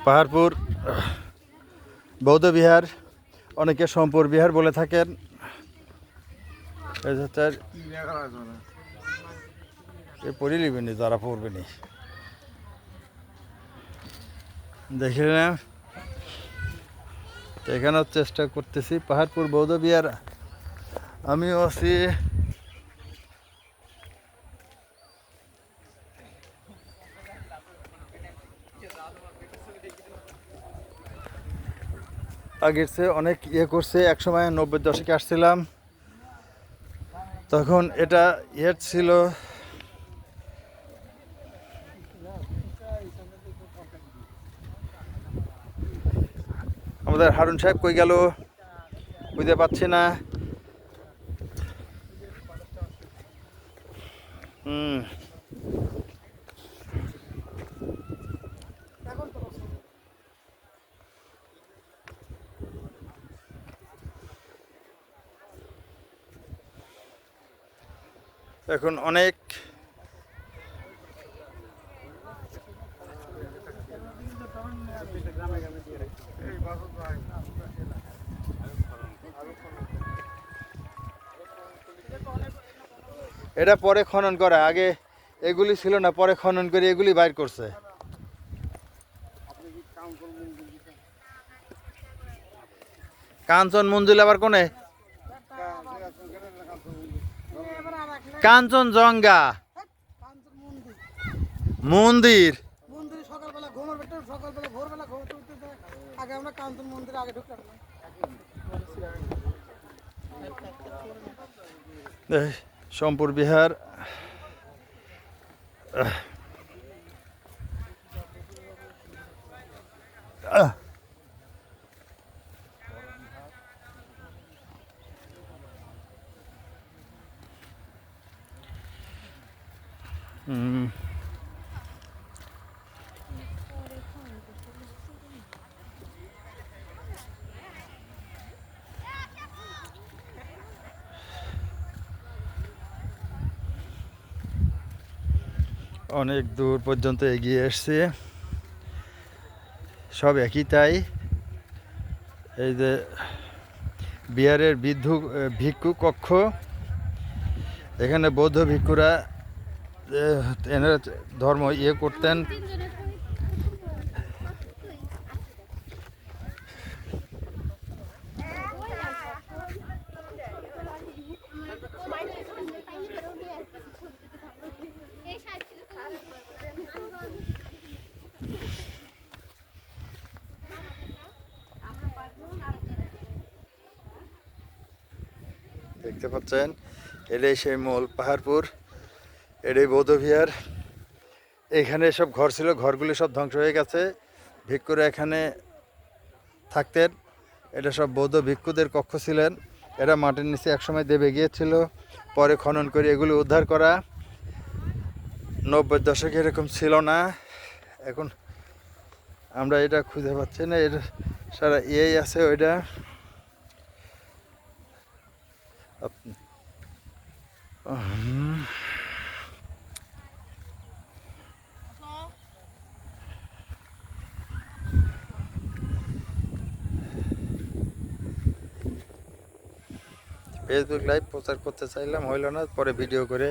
পাহাড়পুর বৌদ্ধ বিহার, অনেকে সোমপুর বিহার বলে থাকেন। পড়ে নিবেনি, যারা পড়বেনি দেখলাম। এখানেও চেষ্টা করতেছি পাহাড়পুর বৌদ্ধ বিহার আমিও আছি। আগের চেয়ে অনেক করছে। একসময় 90 দশকে আসছিলাম, তখন এটা ছিল আমাদের হারুন সাহেব কই গেল বুঝতে পারছি না। এখন অনেক এটা পরে খনন করা, আগে এগুলি ছিল না, পরে খনন করে এগুলি বাইর করছে। কাঞ্চন মন্দির আবার কোনে? কাঞ্চনজঙ্ঘা মন্দির। সোমপুর বিহার অনেক দূর পর্যন্ত এগিয়ে এসছে, সব একই তাই। এই যে বিহারের ভিক্ষু কক্ষ, এখানে বৌদ্ধ ভিক্ষুরা এনারা ধর্ম করতেন। দেখতে পাচ্ছেন এটাই সেই মূল পাহাড়পুর, এটাই বৌদ্ধ বিহার। এখানে সব ঘর ছিল, ঘরগুলি সব ধ্বংস হয়ে গেছে। ভিক্ষুরা এখানে থাকতেন, এটা সব বৌদ্ধ ভিক্ষুদের কক্ষ ছিলেন। এরা মাটির নিচে একসময় দেবে গিয়েছিল, পরে খনন করে এগুলি উদ্ধার করা। 90 দশকে এরকম ছিল না। এখন আমরা এটা খুঁজে পাচ্ছি না, এটা সারা আছে ওইটা। ফেসবুক লাইভ প্রচার করতে চাইলাম, হইল না, পরে ভিডিও করে